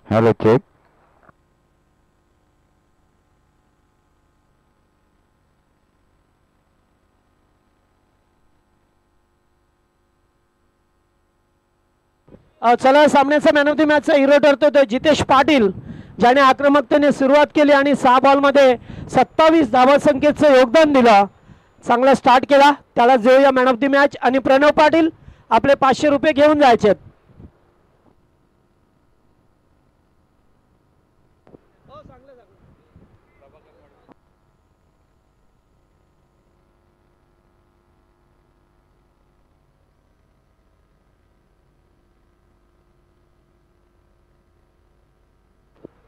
Hello check. चला सामन्याचा man of the मॅचचा हिरो ठरतो तो जितेश पाटील, ज्याने आक्रमकतेने सुरुवात केली आणि 6 बॉलमध्ये 27 धावसंख्येचं योगदान दिलं. चांगला स्टार्ट केला, त्याला देऊया मॅन ऑफ द मॅच. आणि प्रणव पाटील आपले 500 रुपये घेऊन जायचे.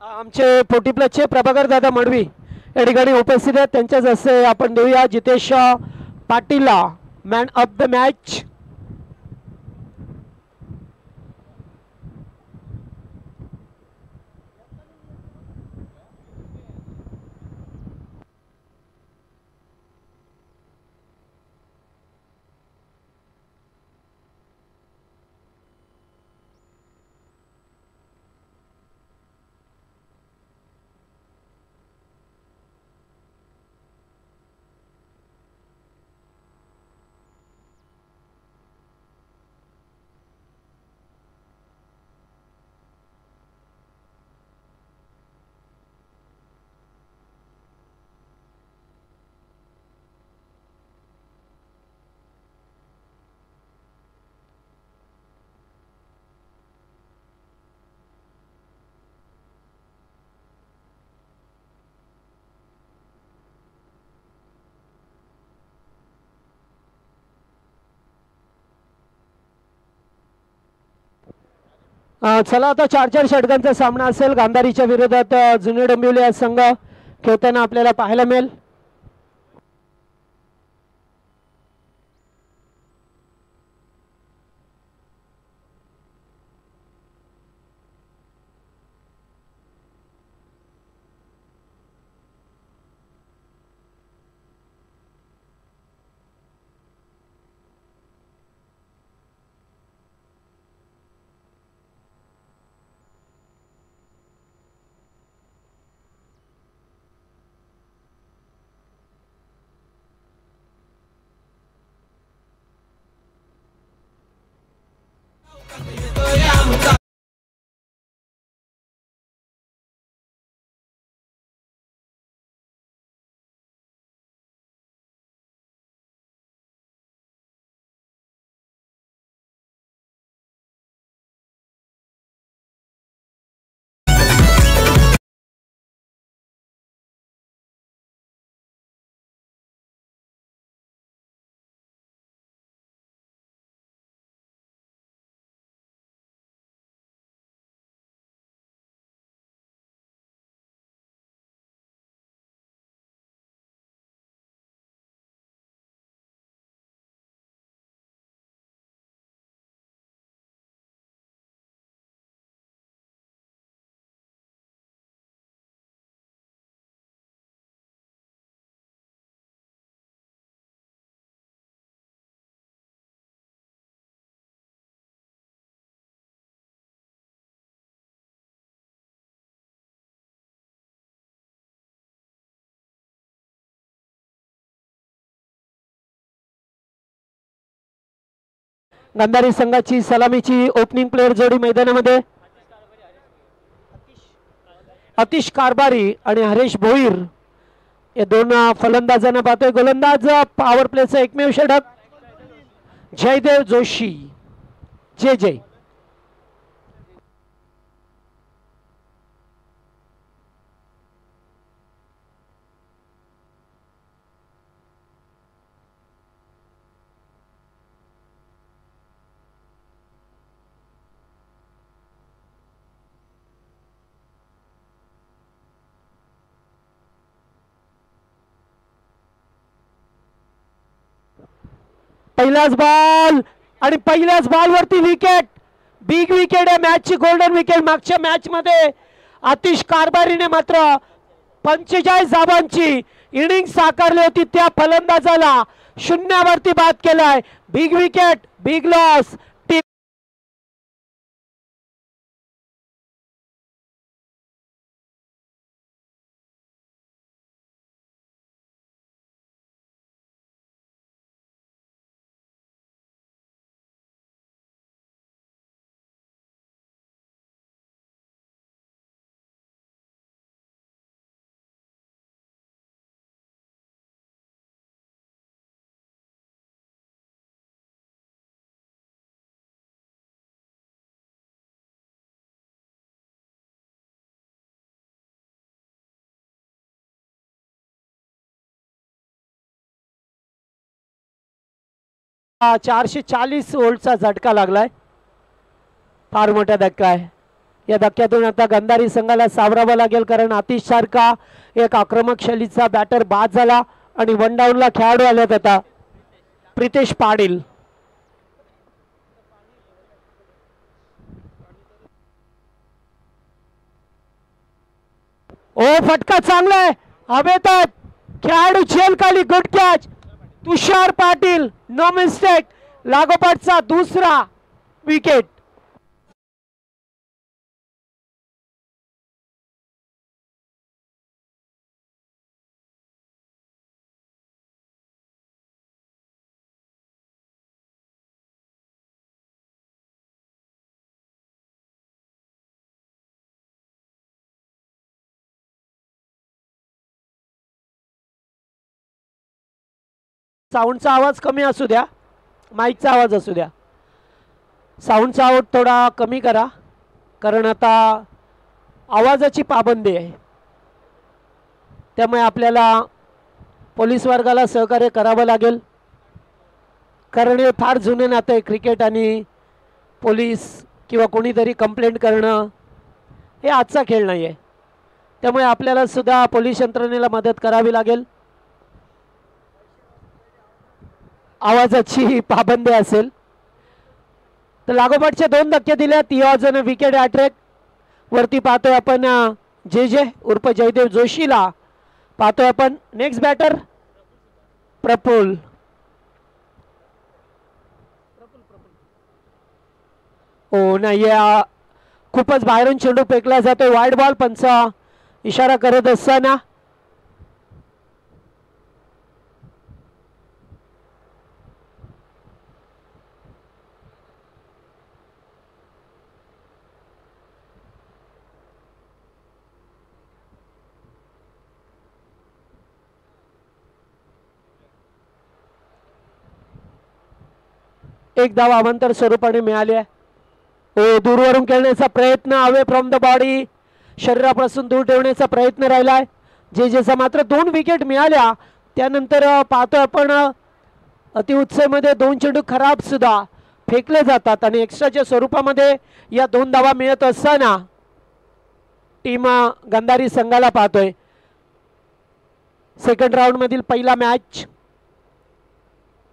आमचे फोर्टी प्लसचे प्रभाकर दादा मडवी या ठिकाणी उपस्थित आहेत. त्यांच्याच हस्ते आपण देऊया जितेश पाटीलला मॅन ऑफ द मॅच. चला आता 4-4 षटकांचा सामना असेल. गांधारीच्या विरोधात जुने डोंबिवली हा संघ खेळताना आपल्याला पाहायला मिळेल. गांधारी संघाची सलामीची ओपनिंग प्लेअर जोडी मैदानामध्ये अतिश कारभारी आणि हरेश भोईर या दोन फलंदाजांना पाहतोय. गोलंदाज पॉवर प्लेचा एकमेव षटक जयदेव जोशी. जय जय. पहिलाच बॉल आणि पहिल्याच बॉलवरती विकेट. बिग विकेट आहे, मॅचची गोल्डन विकेट. मागच्या मॅच मध्ये अतिश कारभारीने मात्र 45 धावांची इनिंग साकारली होती. त्या फलंदाजाला शून्यावरती बाद केलाय. Big wicket, big loss. 440 वोल्टचा झटका लागलाय, फार मोठा धक्का आहे. या धक्क्यातून आता गंधारी संघाला सावरावं लागेल, कारण आतिश सारखा एक आक्रमक शैलीचा बॅटर बाद झाला आणि वन डाऊनला खेळाडू आलेत आता. प्रितेश पाटील ओ फटका चांगला आहे, हवेतात खेळाडू झेल खाली. गुड कॅच तुषार पाटील, नो मिस्टेक. लागोपाठचा दुसरा विकेट. साऊंडचा आवाज कमी असू द्या, माईकचा आवाज असू द्या. साऊंडचा आवाज थोडा कमी करा, कारण आता आवाजाची पाबंदी आहे. त्यामुळे आपल्याला पोलीस वर्गाला सहकार्य करावं लागेल, कारण हे फार जुने नातं आहे. क्रिकेट आणि पोलीस किंवा कोणीतरी कंप्लेंट करणं हे आजचा खेळ नाही आहे. त्यामुळे आपल्याला सुद्धा पोलीस यंत्रणेला मदत करावी लागेल. आवाजाची पाबंदी असेल तर लागोपाठचे 2 धक्के दिल्यात. योजन विकेट हॅट्रिक. वरती पाहतोय आपण जे जे उर्फ जयदेव जोशीला पाहतोय आपण. Next batter Praful. ओ नाही, खूपच बाहेरून चेंडू फेकला जातोय. Wide ball. पंच इशारा करत असताना एक धाव अवांतर स्वरूपाने मिळाली आहे. ओ दूरवरून खेळण्याचा प्रयत्न, अवे फ्रॉम द बॉडी, शरीरापासून दूर ठेवण्याचा प्रयत्न राहिलाय. जे जेचा मात्र 2 विकेट मिळाल्या. त्यानंतर पाहतोय आपण अतिउत्साहामध्ये 2 चेंडू खराब सुद्धा फेकले जातात आणि एक्स्ट्राच्या स्वरूपामध्ये या 2 धावा मिळत असताना टीम गंधारी संघाला पाहतोय. सेकंड राऊंड मधील पहिला मॅच.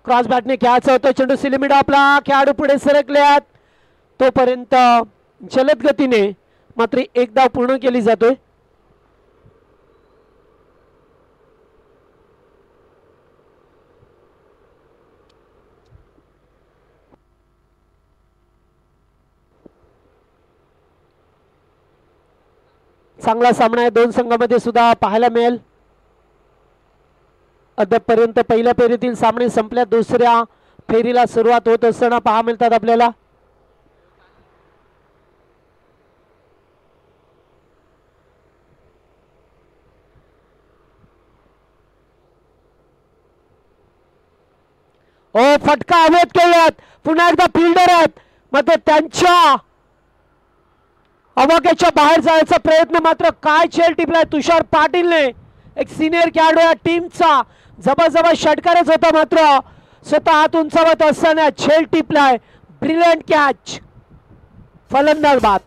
क्रॉस बॅटने खेळायचा होता चेंडू. सिलिमिड आपला खेळाडू पुढे सरकल्यात. तोपर्यंत जलद गतीने मात्र एक धाव पूर्ण केली जातोय. चांगला सामना आहे दोन संघांमध्ये सुद्धा पाहायला मिळेल. अद्यापपर्यंत पहिल्या फेरीतील सामने संपल्या. दुसऱ्या फेरीला सुरुवात होत असताना पाहा मिळतात आपल्याला. ओ फटका हवेत केल्यात. पुन्हा एकदा फिल्डर आहेत मात्र त्यांच्या अवाक्याच्या बाहेर जायचा प्रयत्न. मात्र काय झेल टिपलाय तुषार पाटीलने. एक सिनियर खेळाडू या टीमचा जबरदस्त षटकारच होता, मात्र स्वतः हात उंचावत असताना झेल टिपलाय. Brilliant catch. फलंदाज बाद.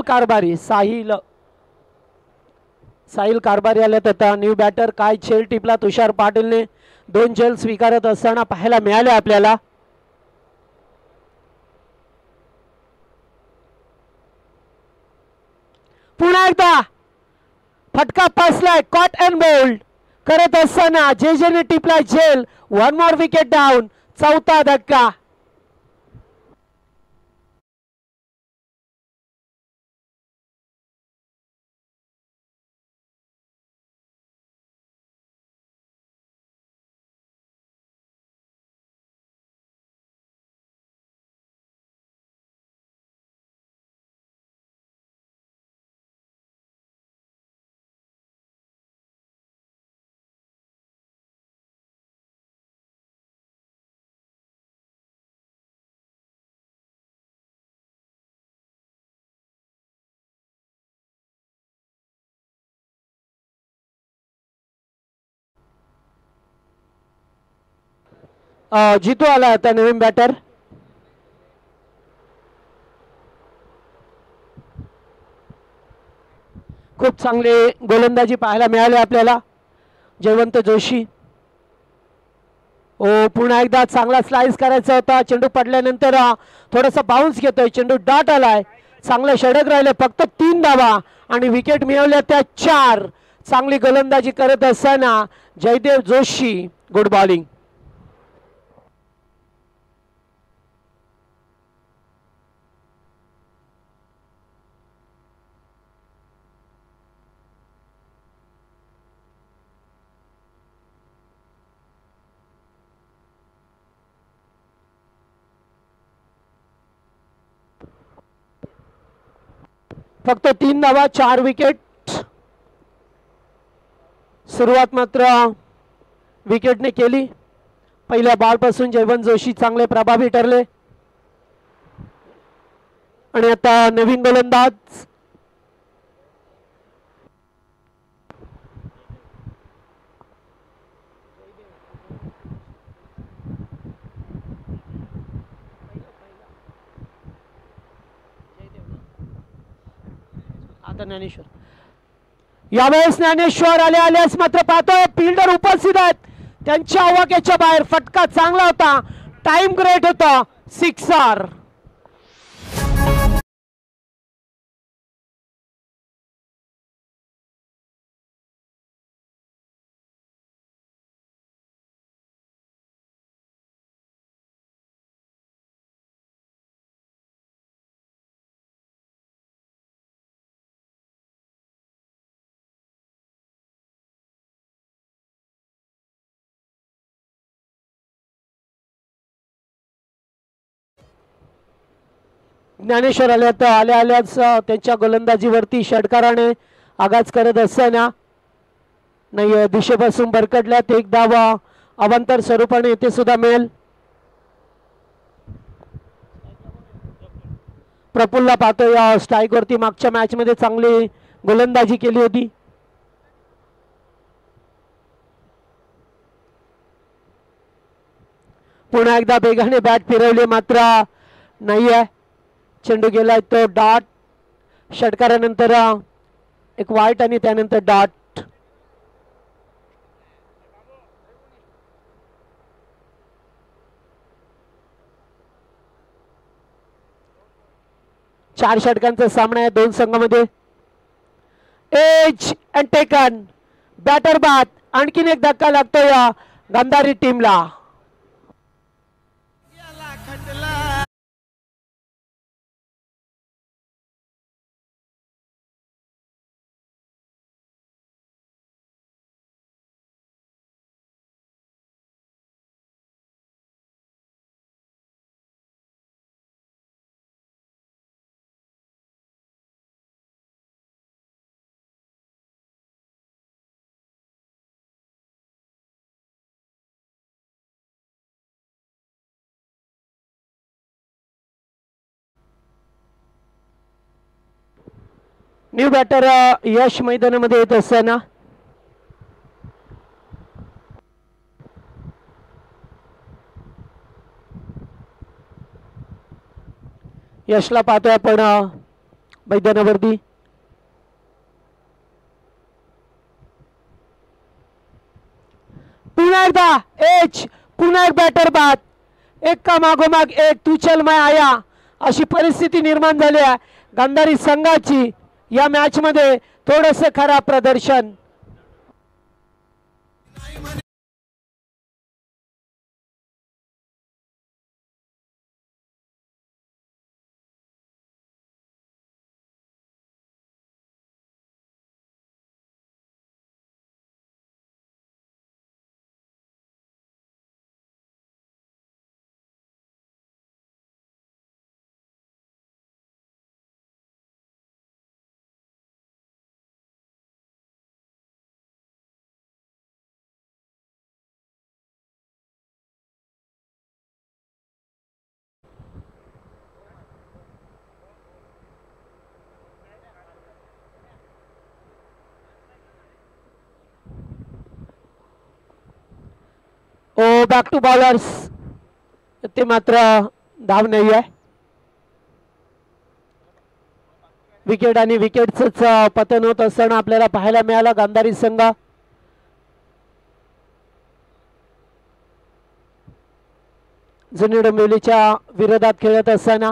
कारभारी साहिल कारभारी आलेत आता. New batter. काय झेल टिपला तुषार पाटीलने. 2 झेल स्वीकारत असताना पाहायला मिळाले आपल्याला. पुन्हा एकदा फटका पासलाय. Caught and bowled. करत असताना जेजेने टिपला झेल. 1 मोर विकेट डाऊन. चौथा धक्का. जितू आला आता नवीन बॅटर. खूप चांगले गोलंदाजी पाहायला मिळाले आपल्याला. जयवंत जोशी. पुन्हा एकदा चांगला स्लाइस करायचा होता. चेंडू पडल्यानंतर थोडासा बाउन्स घेतोय. चेंडू डॉट आलाय. चांगलं षटक राहिले. फक्त 3 धावा आणि विकेट मिळवल्या त्या 4. चांगली गोलंदाजी करत असताना जयदेव जोशी. Good bowling. फक्त 3 धावा 4 विकेट. सुरुवात मात्र विकेटने केली. पहिल्या बॉलपासून जयवंत जोशी चांगले प्रभावी ठरले. आणि आता नवीन गोलंदाज ज्ञानेश्वर. यावेळेस ज्ञानेश्वर आल्यास मात्र पाहतोय फिल्डर उपस्थित आहेत. त्यांच्या आवाक्याच्या बाहेर. फटका चांगला होता. टाइम ग्रेट होता. 6 ज्ञानेश्वर आल्याच त्यांच्या गोलंदाजीवरती षटकाराने आघात करत असताना नाही दिशेपासून भरकटल्यात. 1 धावा अवांतर स्वरूपाने येथे सुद्धा मिळेल. प्रफुल्ला पाहतो या स्ट्राईक वरती मागच्या मॅच मध्ये चांगली गोलंदाजी केली होती. पुन्हा एकदा बेगाने बॅट फिरवली मात्र नाही आहे. चेंडू गेलाय तो डॉट. षटकारानंतर एक वाईट आणि त्यानंतर डॉट. चार षटकांचा सामना आहे 2 संघामध्ये. Age and taken. बॅटर बाद. आणखीन एक धक्का लागतो या गांधारी टीमला. न्यू बॅटर यश मैदानामध्ये येत असताना यशला पाहतोय आपण मैदानावरती. पुन्हा एकदा एच. पुन्हा एक बॅटर बाद. एक का मागोमाग एक. तू चल मैं आया अशी परिस्थिती निर्माण झाली आहे. गांधारी संघाची या मॅच मध्ये थोडंसं खराब प्रदर्शन. ओ बॅक टू बॉलर्स, ते मात्र धाव नाही आहे. विकेट आणि विकेटच पतन होत असताना आपल्याला पाहायला मिळाला. गांधारी संघ जुनी डोंबिवलीच्या विरोधात खेळत असताना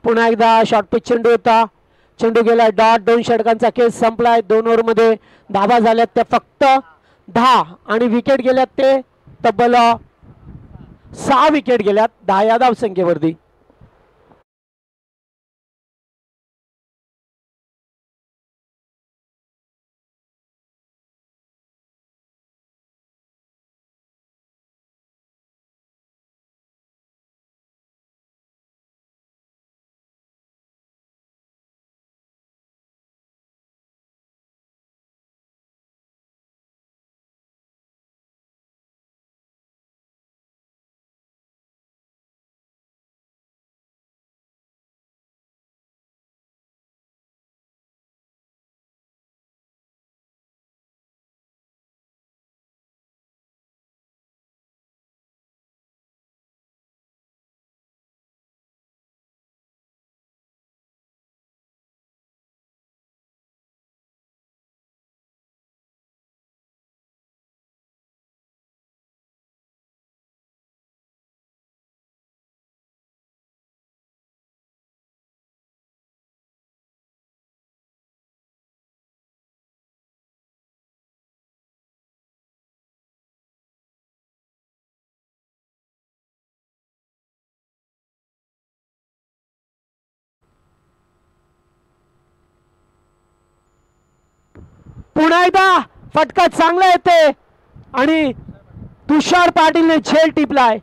पुन्हा एकदा शॉर्ट पिच चेंडू होता. चेंडू गेला डॉट. 2 षटकांचा खेळ संपलाय. 2 ओव्हर मध्ये धावा झाल्यात त्या फक्त 10 आणि विकेट गेल्यात ते तब्बल 6 विकेट गेल्यात 10 या धाव संख्येवरती. पुन्हा एकदा फटका चांगला येते आणि तुषार पाटीलने झेल टिपलाय.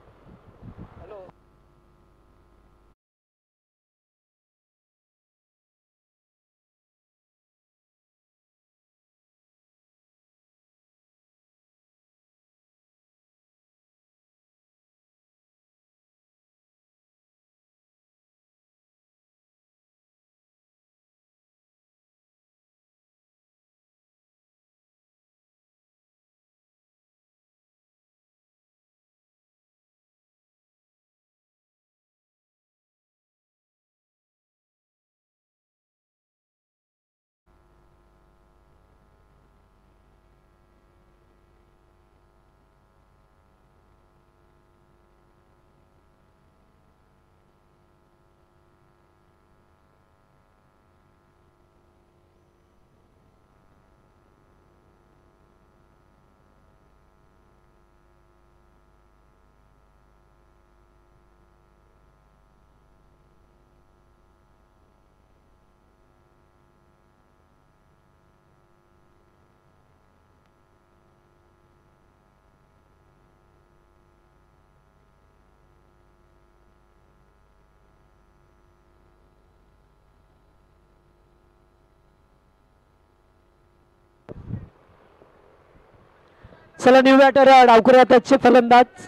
चला न्यू बॅटर डावखुऱ्यातचे फलंदाज.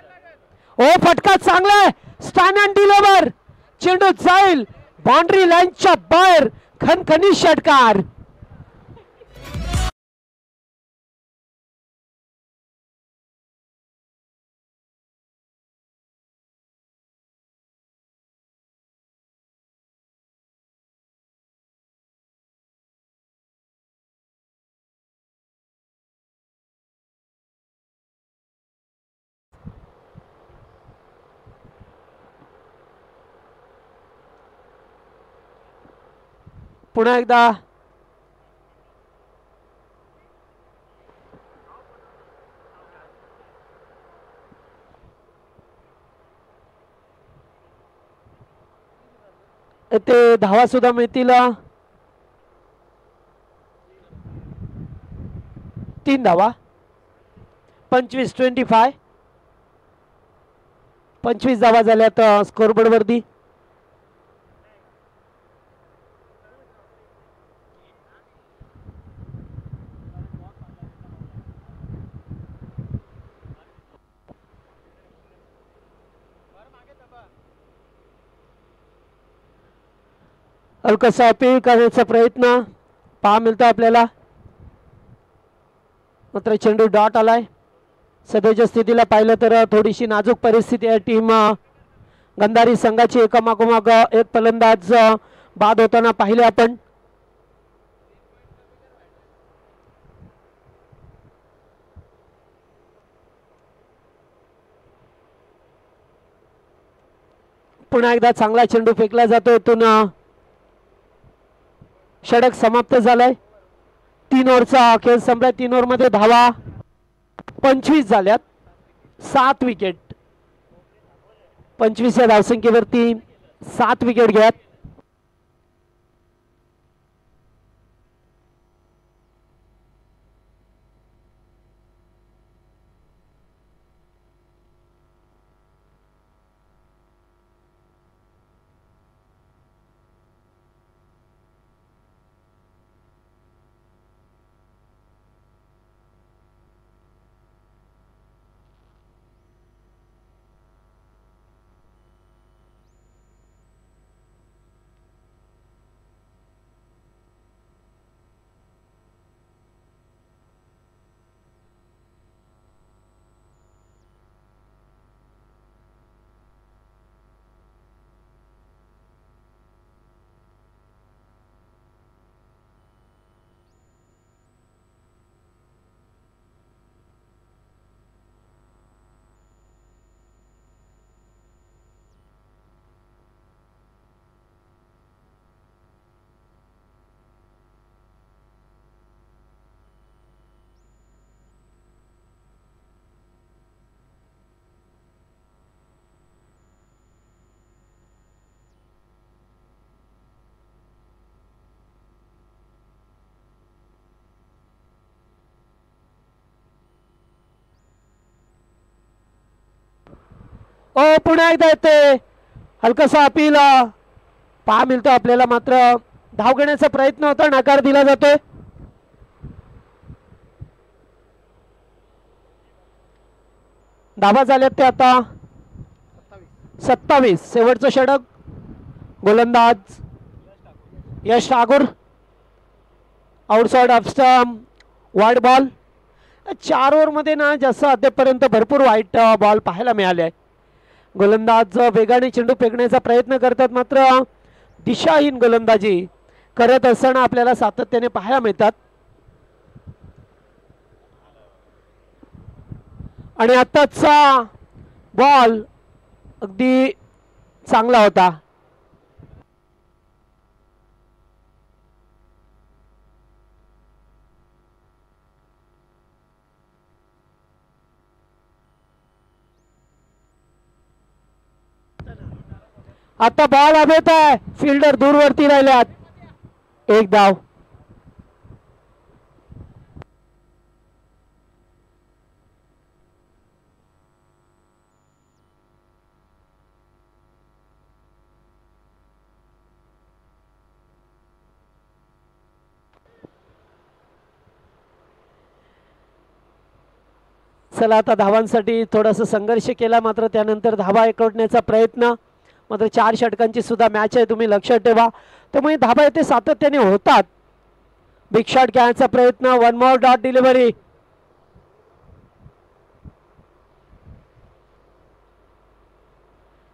ओ फटका चांगला आहे. Stan and deliver. चेंडू जाईल बाउंड्री लाईनच्या बाहेर. खणखणी षटकार. पुन्हा एकदा ते धावा सुद्धा मिळतील. 3 धावा. 25-25. 25 धावा झाल्यात स्कोरबोर्ड वरती. हलकासा अपील करण्याचा प्रयत्न पहा मिळतो आपल्याला. मात्र चेंडू डॉट आलाय. सध्याच्या स्थितीला पाहिलं तर थोडीशी नाजूक परिस्थिती आहे टीम गंधारी संघाची. एकामागोमाग एक फलंदाज बाद होताना पाहिले आपण. पुन्हा एकदा चांगला चेंडू फेकला जातो. इथून षटक समाप्त झालाय. 3 ओव्हरचा खेळ संपलाय. 3 ओव्हरमध्ये धावा 25 झाल्यात. 7 विकेट. 25 या धावसंख्येवरती 7 विकेट घ्यात. पुन्हा एकदा येते हलकासा अपील पहा मिळतो आपल्याला. मात्र धाव घेण्याचा प्रयत्न होता, नकार दिला जातोय. धावा झाल्यात ते आता 27. शेवटचं षटक. गोलंदाज Yash Thakur. Outside off stump. Wide ball. 4 ओव्हरमध्ये ना जसं अद्यापर्यंत भरपूर वाईट बॉल पाहायला मिळाले आहे. गोलंदाज वेगाने चेंडू फेकण्याचा प्रयत्न करतात, मात्र दिशाहीन गोलंदाजी करत असताना आपल्याला सातत्याने पाहायला मिळतात. आणि आताचा बॉल अगदी चांगला होता. आता बॉल हवेत आहे. फिल्डर दूरवरती राहिल्यात. 1 धाव. चला आता धावांसाठी थोडासा संघर्ष केला, मात्र त्यानंतर धावा एकवटण्याचा प्रयत्न. मात्र 4 षटकांची सुद्धा मॅच आहे, तुम्ही लक्षात ठेवा. त्यामुळे धावा येथे सातत्याने होतात. बिग शॉट घ्यायचा प्रयत्न. 1 मोर डॉट डिलिव्हरी.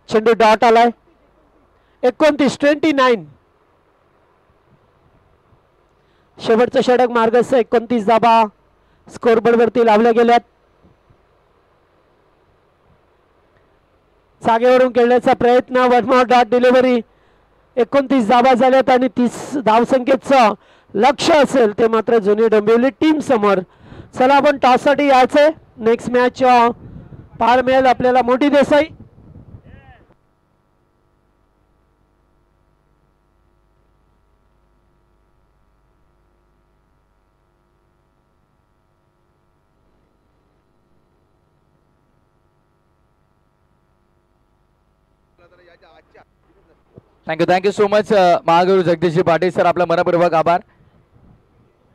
चेंडू डॉट आलाय. 29. शेवटचं षटक मार्गस्थ. 29 धावा स्कोरबोर्ड वरती लावल्या गेल्यात. जागेवरून खेळण्याचा प्रयत्न. 1 मोर डॉट डिलिव्हरी. 29 धावा झाल्यात आणि 30 धावसंख्येचं लक्ष असेल ते मात्र जुनी डोंबिवली टीम समोर. चला आपण टॉस साठी यायचंय. नेक्स्ट मॅच पाहायला मिळेल आपल्याला मोठी Desai. Thank you so much Mahaguru Jagdishji Patil sir, आपला मनपूर्वक आभार.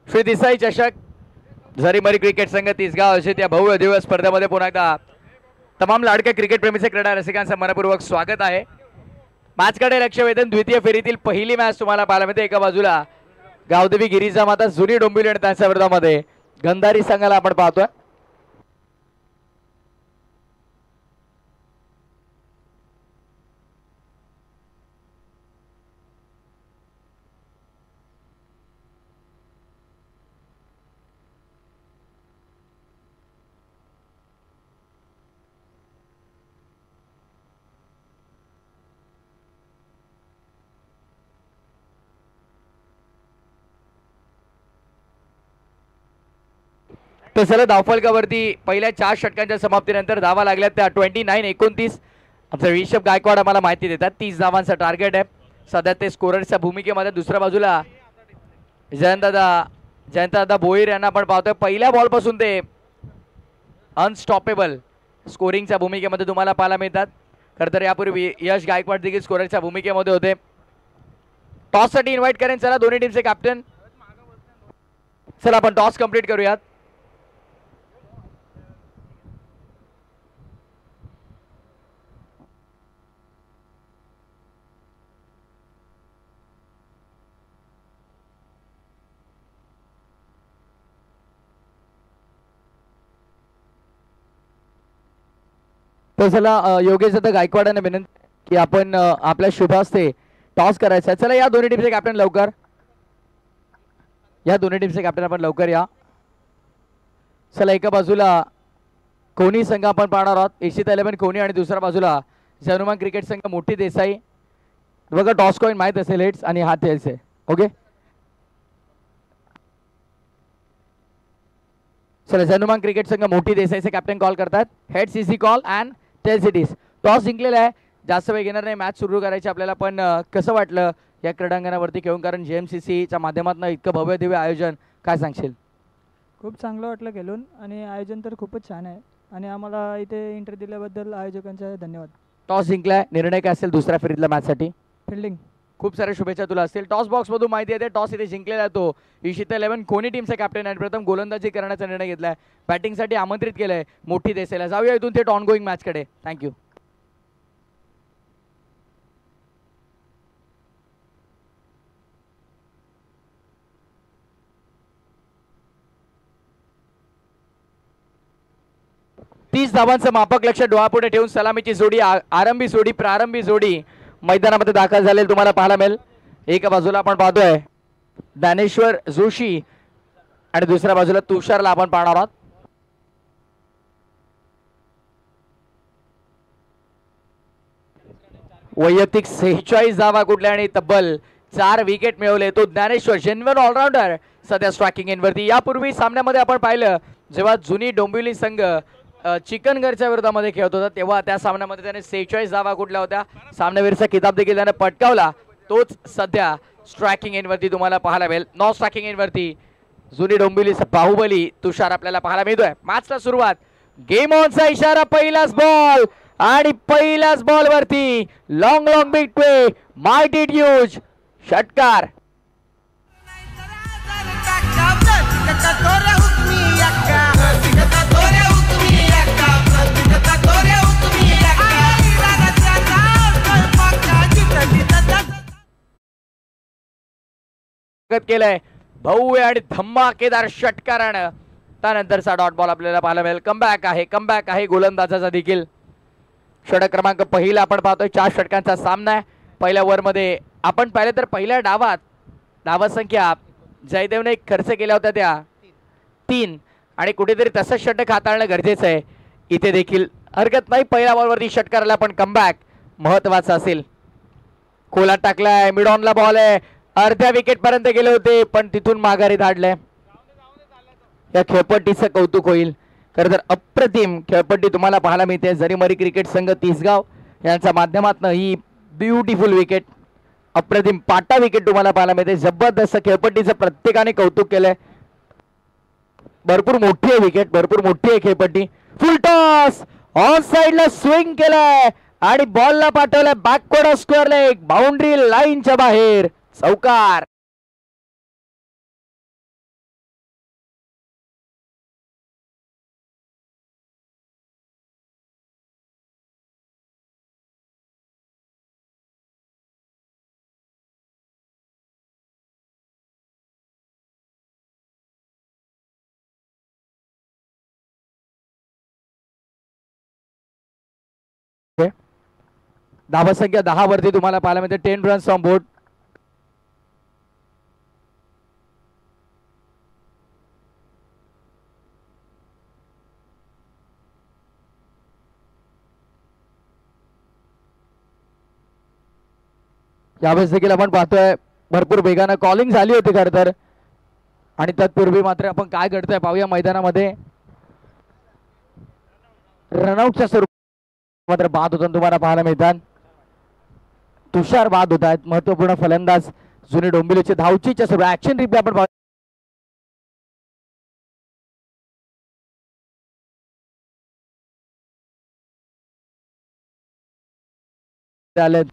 श्री देसाई चषक झरीमरी क्रिकेट संघ तिसगाव असे त्या भव्य दिवस स्पर्धेमध्ये पुन्हा एकदा तमाम लाडक्या क्रिकेट प्रेमीचे क्रीडा रसिकांचं मनपूर्वक स्वागत आहे. मॅचकडे लक्ष वेधून द्वितीय फेरीतील पहिली मॅच तुम्हाला पाहायला मिळते. एका बाजूला गावदेवी गिरीजा माता जुनी डोंबिवली आणि त्यांच्या विरोधामध्ये गंधारी संघाला आपण पाहतोय. तर चला धावफलकावरती पहिल्या 4 षटकांच्या समाप्तीनंतर धावा लागल्यात त्या 29-29. आमचा ऋषभ गायकवाड आम्हाला माहिती देतात 30 धावांचा टार्गेट आहे सध्या ते स्कोररच्या भूमिकेमध्ये. दुसऱ्या बाजूला जयंतदादा भोईर यांना आपण पाहतोय पहिल्या बॉल पासून ते अनस्टॉपेबल स्कोरिंगच्या भूमिकेमध्ये तुम्हाला पाहायला मिळतात. खरं तर यापूर्वी यश गायकवाड देखील स्कोररच्या भूमिकेमध्ये होते. टॉस साठी इन्व्हाइट करेन चला दोन्ही टीमचे कॅप्टन. चला आपण टॉस कंप्लीट करूयात. तर चला योगेश दादा गायकवाडांना विनंती की आपण आपल्या शुभ हस्ते टॉस करायचा आहे. चला या दोन्ही टीमचे कॅप्टन लवकर आपण लवकर या. चला एका बाजूला कोणी संघ आपण पाहणार आहोत इशिता 11 कोणी आणि दुसऱ्या बाजूला हनुमान क्रिकेट संघ मोठी देसाई. बघा टॉस कॉइन माहित असेल हेड्स आणि हा टेल्स आहे. ओके चला हनुमान क्रिकेट संघ मोठी देसाईचे कॅप्टन कॉल करतात. Heads is the call and tails it is. Toss जिंकलेला आहे जास्त वेळ घेणार नाही मॅच सुरू करायची आपल्याला. पण कसं वाटलं या क्रीडांगणावरती खेळून कारण JMCCच्या माध्यमातून इतकं भव्य दिव्य आयोजन काय सांगशील? खूप चांगलं वाटलं खेळून आणि आयोजन तर खूपच छान आहे आणि आम्हाला इथे एंट्री दिल्याबद्दल आयोजकांचे धन्यवाद. टॉस जिंकलाय निर्णय काय असेल दुसऱ्या फेरीतल्या मॅचसाठी? फिल्डिंग. खूप साऱ्या शुभेच्छा तुला असतील. टॉस बॉक्स मधून माहिती येते टॉस इथे जिंकलेला आहे तो इशिता 11 कोणी टीमचा कॅप्टन आणि प्रथम गोलंदाजी करण्याचा निर्णय घेतलाय. बॅटिंगसाठी आमंत्रित केलंय मोठी देसाईला. जाऊया इथून थेट ऑन गोईंग मॅचकडे. थँक्यू. तीस धावांचं मापक लक्ष डोळ्यापुढे ठेवून सलामीची जोडी प्रारंभी जोडी मैदानामध्ये दाखल झालेली तुम्हाला पाहायला मिळेल. एका बाजूला आपण पाहतोय ज्ञानेश्वर जोशी आणि दुसऱ्या बाजूला तुषारला आपण पाहणार आहोत. वैयक्तिक 46 धावा कुठल्या आणि तब्बल 4 विकेट मिळवले तो ज्ञानेश्वर जेन्युइन ऑलराऊंडर सध्या स्ट्रायकिंग एंडवरती. यापूर्वी सामन्यामध्ये आपण पाहिलं जेव्हा जुनी डोंबिवली संघ चिकनगरच्या विरोधामध्ये खेळत होता तेव्हा त्या सामन्यामध्ये त्याने 46 धावा कुठल्या होत्या. सामनावीरचा किताब देखील त्याने पटकावला. तोच सध्या स्ट्रायकिंग एंडवरती तुम्हाला पाहायला मिळेल. नॉन स्ट्रायकिंग एंडवरती जुनी डोंबिवलीचा बाहुबली तुषार आपल्याला पाहायला मिळतोय. मॅचला सुरुवात गेम ऑनचा इशारा पहिलाच बॉल आणि पहिल्याच बॉल वरती long big play might it use षटकार. केलंय भव्य आणि धमाकेदार षटकारानं त्यानंतरचा डॉट बॉल आपल्याला पाहायला मिळेल. कमबॅक आहे गोलंदाजाचा देखील. षटक क्रमांक पहिला आपण पाहतोय 4 षटकांचा सामना आहे. पहिल्या ओव्हरमध्ये आपण पाहिलं तर पहिल्या डावात धावसंख्या जयदेवने खर्च केल्या होत्या त्या 3 आणि कुठेतरी तसंच षटक हाताळणं गरजेचं आहे. इथे देखील हरकत नाही. पहिल्या बॉलवरती षटकाराला पण कमबॅक महत्वाचा असेल. खोलात टाकलाय मिड ऑनला बॉल आहे. अर्ध्या विकेट पर्यंत गेले होते पण तिथून माघारी धाडलंय. या खेळपट्टीचं कौतुक होईल. खरं तर अप्रतिम खेळपट्टी तुम्हाला पाहायला मिळते. जरीमरी क्रिकेट संघ तिसगाव यांच्या माध्यमातून ही ब्युटिफुल विकेट अप्रतिम पाटा विकेट तुम्हाला पाहायला मिळते. जबरदस्त खेळपट्टीचं प्रत्येकाने कौतुक केलंय. भरपूर मोठी आहे विकेट भरपूर मोठी आहे खेळपट्टी. फुल टॉस ऑन साइडला स्विंग केलाय आणि बॉलला पाठवलाय बॅकवर्ड स्क्वेअर लेग बाउंड्री लाईनच्या बाहेर चौकार. धावसंख्या 10 वरती तुम्हाला पाहायला मिळते. 10 रन्स ऑन बोर्ड. यावेळेस देखील आपण पाहतोय भरपूर वेगानं कॉलिंग झाली होती खरं तर आणि तत्पूर्वी मात्र आपण काय घडतंय पाहूया मैदानामध्ये. रनआउटच्या स्वरूपात मात्र बाद होताना तुम्हाला पाहायला मिळतात. तुषार बाद होत आहेत. महत्वपूर्ण फलंदाज जुने डोंबिवलीचे धावचीच्या स्वरूपात ऍक्शन रिप्ले आपण आलेत.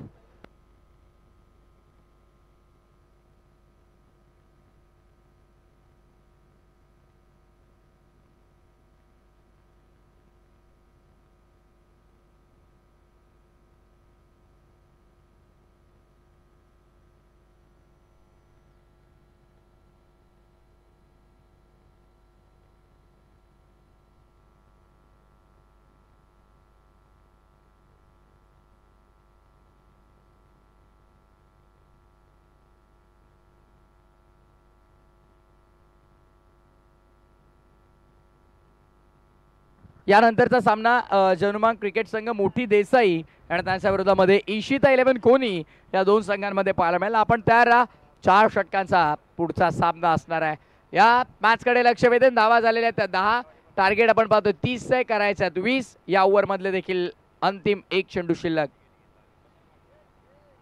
यानंतरचा सामना जनुमांग क्रिकेट संघ मोठी देसाई आणि त्यांच्या विरोधामध्ये इशिता 11 कोणी या दोन संघांमध्ये पाहायला मिळेल. आपण तयार राहा. 4 षटकांचा पुढचा सामना असणार आहे. या मॅचकडे लक्ष वेधून धावा झालेल्या त्या 10 टार्गेट आपण पाहतो 30 से करायचे आहेत 20 या ओव्हर मधले देखील अंतिम एक चेंडू शिल्लक.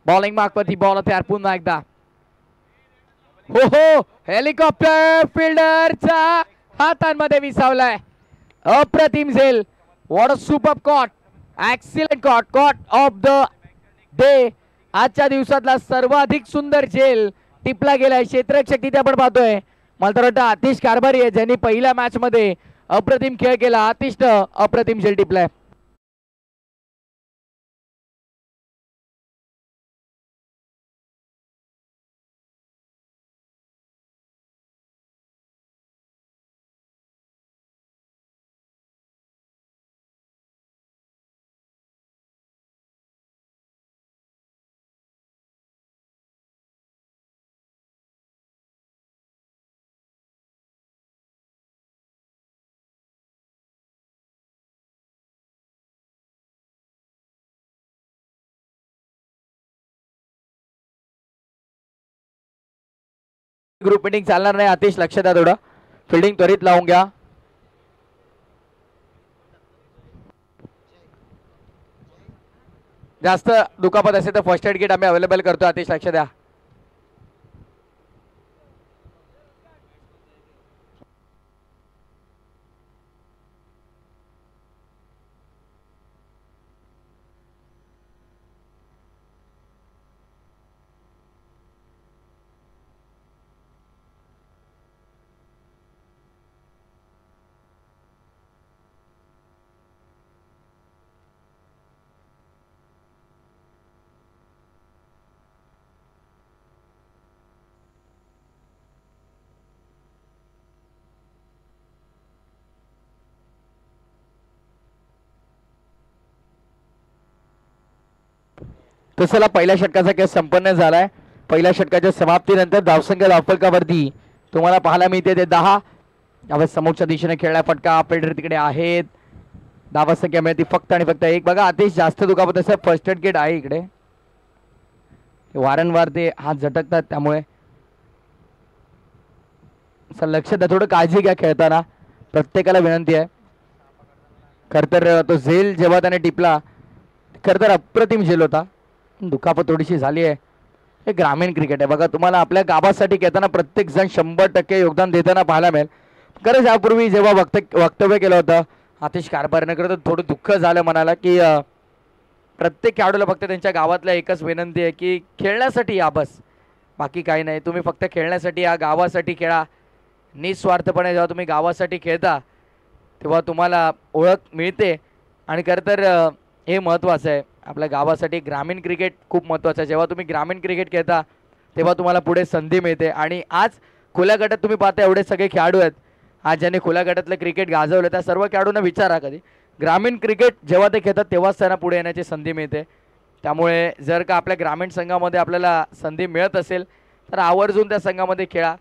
बॉलिंग मार्कवरती बॉल तयार पुन्हा एकदा. हो हो हेलिकॉप्टर फिल्डरचा हातांमध्ये विसावलाय. अप्रतिम झेल. What a super caught. Excellent caught of the day. आजच्या दिवसातला सर्वाधिक सुंदर झेल टिपला गेलाय. क्षेत्ररक्षक तिथे आपण पाहतोय. मला तर वाटतं आतिश कारभारी आहे ज्यांनी पहिल्या मॅच मध्ये अप्रतिम खेळ केला. आतिशनं अप्रतिम झेल टिपलाय. ग्रुप मीटिंग चालणार नाही. आतिश लक्ष द्या थोडं. फिल्डिंग त्वरित लावून घ्या. जास्त दुखापत असेल तर फर्स्ट एड किट आम्ही अवेलेबल करतो. आतिश लक्ष द्या. तसला पहिल्या षटकाचा खेळ संपन्न झालाय. पहिल्या षटकाच्या समाप्तीनंतर धावसंख्या धावफलकावरती तुम्हाला पाहायला मिळते ते 10 धावा समोरच्या दिशेने खेळला फटका आपल्याकडे तिकडे आहेत. धावा संख्या मिळते फक्त आणि फक्त एक. बघा आतिश जास्त दुखापत असेल फर्स्ट एड किट आहे इकडे. वारंवार ते हात झटकतात त्यामुळे लक्ष द्या. थोडं काळजी घ्या खेळताना. प्रत्येकाला विनंती आहे. खरं तर तो झेल जेव्हा त्याने टिपला खरं तर अप्रतिम झेल होता. दुखापत थोडीशी झाली आहे. हे ग्रामीण क्रिकेट आहे. बघा तुम्हाला आपल्या गावासाठी खेळताना प्रत्येक जण 100% योगदान देताना पाहायला मिळेल. खरंच यापूर्वी जेव्हा वक्तव्य केलं होतं आतिश कारभारीनं करत थोडं दुःख झालं मनाला की प्रत्येक खेळाडूला फक्त त्यांच्या गावातल्या एकच विनंती आहे की खेळण्यासाठी या बस. बाकी काही नाही. तुम्ही फक्त खेळण्यासाठी या गावासाठी खेळा. निस्वार्थपणे जेव्हा तुम्ही गावासाठी खेळता तेव्हा तुम्हाला ओळख मिळते. आणि खरं तर हे महत्त्वाचं आहे. आपल्या गावासाठी ग्रामीण क्रिकेट खूप महत्त्वाचं आहे. जेव्हा तुम्ही ग्रामीण क्रिकेट खेळता तेव्हा तुम्हाला पुढे संधी मिळते. आणि आज खुल्या गटात तुम्ही पाहता एवढे सगळे खेळाडू आहेत आज ज्यांनी खुल्या गटातलं क्रिकेट गाजवलं. त्या सर्व खेळाडूंना विचारा कधी ग्रामीण क्रिकेट जेव्हा ते खेळतात तेव्हाच त्यांना पुढे येण्याची संधी मिळते. त्यामुळे जर का आपल्या ग्रामीण संघामध्ये आपल्याला संधी मिळत असेल तर आवर्जून त्या संघामध्ये खेळा.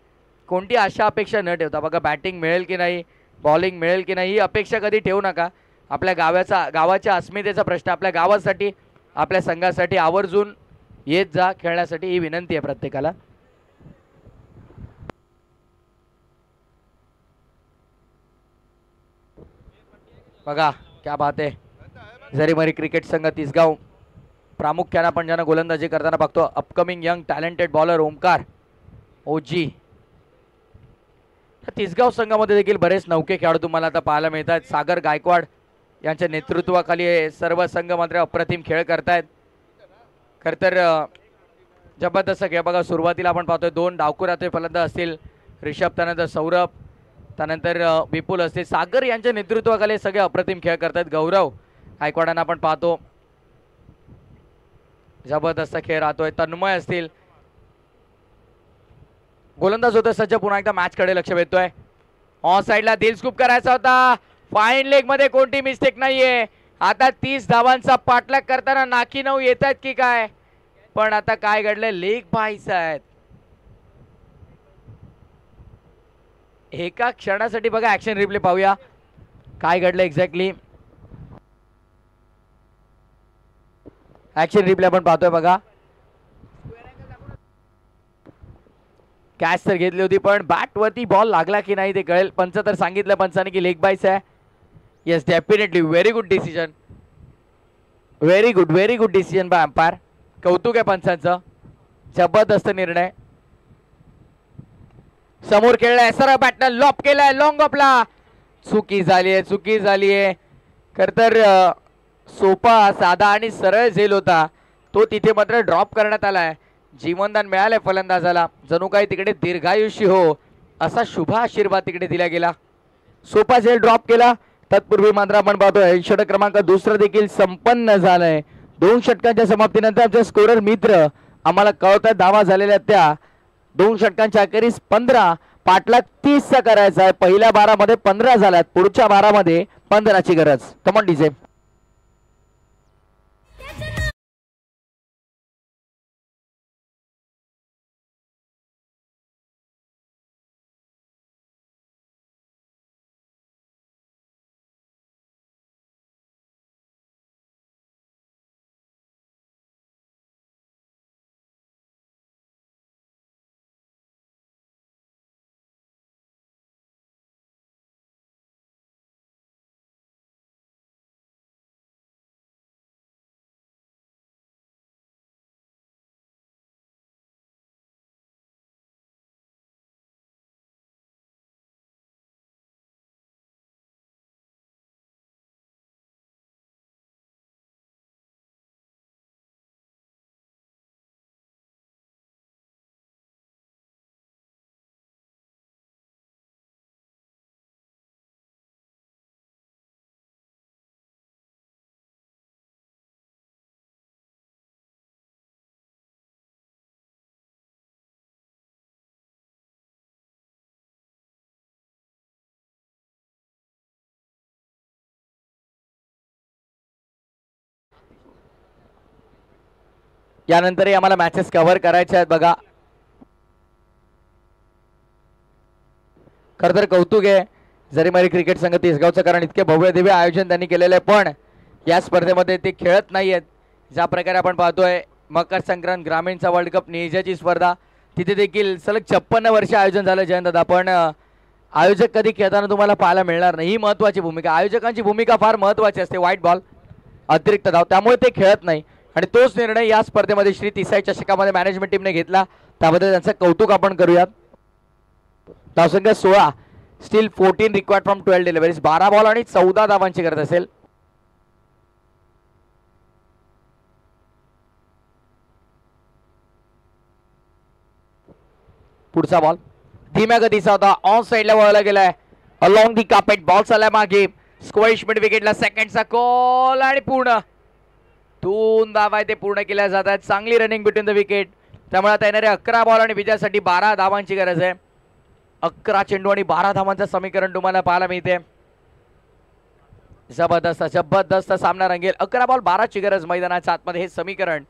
कोणती आशा अपेक्षा न ठेवता. बघा बॅटिंग मिळेल की नाही बॉलिंग मिळेल की नाही ही अपेक्षा कधी ठेवू नका. आपल्या गावाच्या अस्मितेचा प्रश्न आपल्या गावासाठी आपल्या संघासाठी आवर्जून येत जा खेळण्यासाठी ही विनंती आहे प्रत्येकाला. बघा क्या बात आहे. झरीमरी क्रिकेट संघ तिसगाव प्रामुख्याने आपण ज्यांना गोलंदाजी करताना बघतो upcoming young talented bowler Omkar ओजी. तिसगाव संघामध्ये देखील बरेच नौके खेळाडू तुम्हाला आता पाहायला मिळतात. सागर गायकवाड यांच्या नेतृत्वाखाली हे सर्व संघ मात्र अप्रतिम खेळ करतायत. खर तर जबरदस्त खेळ बघा. सुरुवातीला आपण पाहतोय 2 डावखुराचे फलंदाज असतील ऋषभ, त्यानंतर सौरभ, त्यानंतर विपुल असतील. सागर यांच्या नेतृत्वाखाली सगळे अप्रतिम खेळ करतात. गौरव गायकवाडांना आपण पाहतो जबरदस्त खेळ राहतोय. तन्मय असतील गोलंदाज होतं सज्ज. पुन्हा एकदा मॅच कडे लक्ष वेधतोय. ऑन साइडला दिल स्कूप करायचा होता. फाईन लेग मध्ये कोणती मिस्टेक नाहीये. आता 30 धावांचा पाठलाग करताना नाकी 9 येत आहेत की काय, पण आता काय घडलंय, लेग बाईस आहेत. एका क्षणासाठी बघा ऍक्शन रिप्ले पाहूया काय घडलं एक्झॅक्टली. ऍक्शन रिप्ले आपण पाहतोय बघा. कॅच तर घेतली होती पण बॅट वरती बॉल लागला की नाही ते कळेल. पंच तर सांगितलं पंचाने की लेग बाईस आहे. Yes definitely very good decision, very good decision bye umpire. कौतुक आहे पंचांचं, जबरदस्त निर्णय. समोर खेळलाय सरळ बॅटनं लॉप केलाय लॉंग ऑफला. चुकी झालीये. खर तर सोपा साधा आणि सरळ झेल होता तो तिथे मात्र ड्रॉप करण्यात आलाय. जीवनदान मिळालंय फलंदाजाला. जणू काही तिकडे दीर्घायुष्य हो असा शुभ आशीर्वाद तिकडे दिला गेला. सोपा झेल ड्रॉप केला. तत्पूर्वी मात्र आपण पाहतोय षटक क्रमांक 2 देखील संपन्न झालंय. 2 षटकांच्या समाप्तीनंतर आमचे स्कोरर मित्र आम्हाला कळवतात धावा झालेल्या त्या 2 षटकांच्या अखेरीस 15, पाठलाग 30 चा करायचा आहे. पहिल्या 12 मध्ये 15 झाल्यात, पुढच्या 12 मध्ये 15 ची गरज. Come on DJ. यानंतरही आम्हाला मॅचेस कव्हर करायचे आहेत बघा. खरं तर कौतुक आहे झरीमरी क्रिकेट संघ तिसगावचं, कारण इतके भव्य दिव्य आयोजन त्यांनी केलेलं आहे पण या स्पर्धेमध्ये ते खेळत नाहीयेत. ज्या प्रकारे आपण पाहतोय मकर संक्रांत ग्रामीणचा वर्ल्ड कप निजाची स्पर्धा, तिथे देखील सलग 56 वर्ष आयोजन झालं जयंतदा, पण आयोजक कधी खेळताना तुम्हाला पाहायला मिळणार नाही. ही महत्वाची भूमिका, आयोजकांची भूमिका फार महत्वाची असते. व्हाईट बॉल अतिरिक्त धाव, त्यामुळे ते खेळत नाही आणि तोच निर्णय या स्पर्धेमध्ये श्री तिसाई चषकामध्ये मॅनेजमेंट टीमने घेतला. त्याबद्दल त्यांचं कौतुक आपण करूयात. धावसंख्या 16, steel 14 required from 12 deliveries. 12 ball आणि 14 धावांची गरज असेल. पुढचा बॉल धीम्या गतीचा होता, ऑन साइडला वळला गेलाय. अलॉंग दी कार्पेट बॉल चाललाय मागे. स्क्वॉश मिड विकेटला सेकंडचा कॉल आणि पूर्ण 2 धावा ते पूर्ण केल्या जातात. चांगली रनिंग बिटवीन द विकेट. त्यामुळे आता येणारे 11 बॉल आणि विजयासाठी 12 धावांची गरज आहे. 11 चेंडू आणि 12 धावांचं समीकरण तुम्हाला पाहायला मिळते. जबरदस्त सामना रंगेल. 11 बॉल 12 ची गरज मैदानाच्या आतमध्ये, हे समीकरण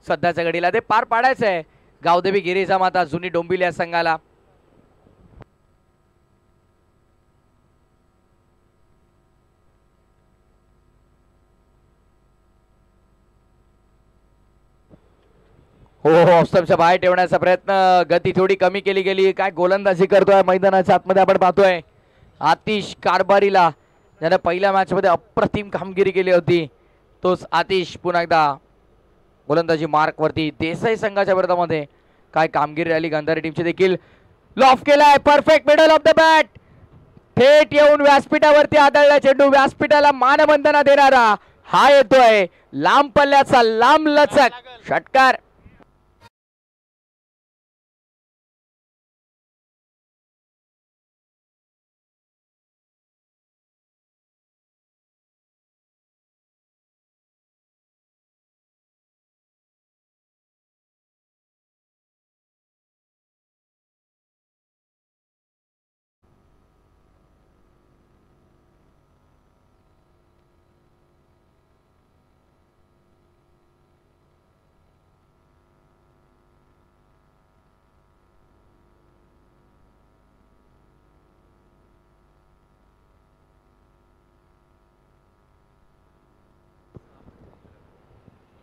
सध्याच्या घडीला ते पार पाडायचं आहे गावदेवी गिरीजा माता जुनी डोंबिवली या संघाला. हो ऑफस्टंपच्या बाहेर ठेवण्याचा प्रयत्न, गती थोडी कमी केली गेली. काय गोलंदाजी करतोय मैदानाच्या आतमध्ये आपण पाहतोय. आतिश कारभारीला ज्याने पहिल्या मॅच मध्ये अप्रतिम कामगिरी केली होती, तोच आतिश पुन्हा एकदा गोलंदाजी मार्क वरती. देसाई संघाच्या विरोधामध्ये काय कामगिरी राहिली गांधारी टीमची देखील. लॉफ केलाय, perfect middle of the bat, थेट येऊन व्यासपीठावरती आदळला चेंडू. व्यासपीठाला मानवंदना देणारा हा येतोय लांब पल्ल्याचा लांब लचक षटकार.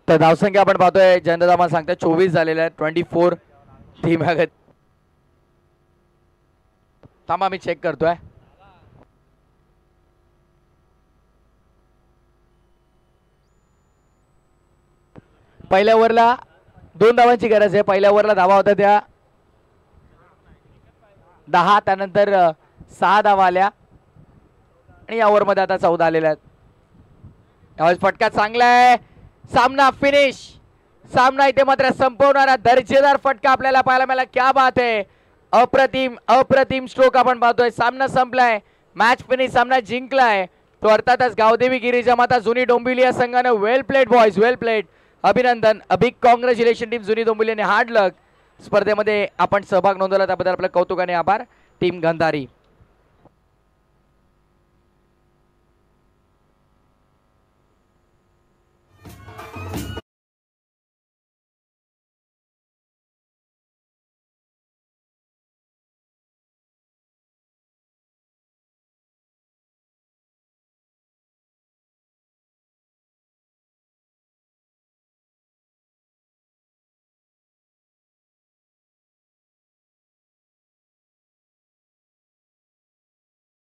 तर धावसंख्या आपण पाहतोय जयंतदामा सांगताय 24 झालेल्या आहेत. 24 धीम्या गती. थांबा मी चेक करतोय. पहिल्या ओव्हरला 2 धावांची गरज आहे. पहिल्या ओव्हरला धावा होत्या त्या 10, त्यानंतर 6 धावा आल्या आणि या ओव्हरमध्ये आता 14 आलेल्या आहेत. यावेळेस फटका चांगला आहे. सामना फिनिश. सामना इथे मात्र संपवणारा दर्जेदार फटका आपल्याला पाहायला मिळाला. क्या बात आहे. अप्रतिम अप्रतिम स्ट्रोक आपण पाहतोय. सामना संपलाय, मॅच फिनिश, सामना जिंकलाय तो अर्थातच गावदेवी गिरिजा माता जुनी डोंबिवली या संघाने. वेल प्लेड बॉयज, वेल प्लेड. अभिनंदन, बिग कॉंग्रॅच्युलेशन टीम जुनी डोंबिवली. हार्ड लक. स्पर्धेमध्ये आपण सहभाग नोंदवला त्याबद्दल आपलं कौतुकाने आभार टीम गांधारी.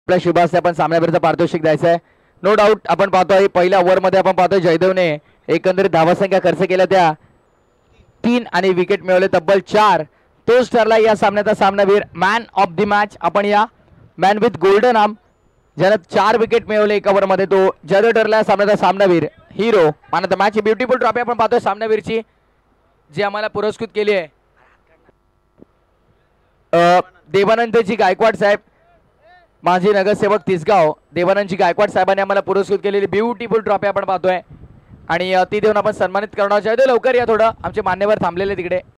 आपल्या शुभास आपण सामन्याविरुद्ध पारितोषिक द्यायचं आहे. नो डाऊट आपण पाहतोय पहिल्या ओव्हरमध्ये आपण पाहतोय जयदेवने एकंदरीत धावसंख्या खर्च केल्या त्या 3 आणि विकेट मिळवले तब्बल 4. तोच ठरला या सामन्याचा सामनावीर, मॅन ऑफ द मॅच. आपण या मॅन विथ गोल्डन आर्म ज्याने 4 विकेट मिळवले एका ओव्हरमध्ये, तो जयदेव ठरला सामन्याचा सामनावीर, hero. Man of the match. Beautiful trophy आपण पाहतोय सामनावीरची जी आम्हाला पुरस्कृत केली आहे देवानंदजी गायकवाड साहेब, माजी नगरसेवक तिसगाव. देवानंदजी गायकवाड साहेबांनी आम्हाला पुरस्कृत केलेली ब्युटिफुल ट्रॉफी आपण पाहतोय आणि ती देऊन आपण सन्मानित करणार. जयदेव लवकर या, थोडं आमचे मान्यवर थांबलेले तिकडे.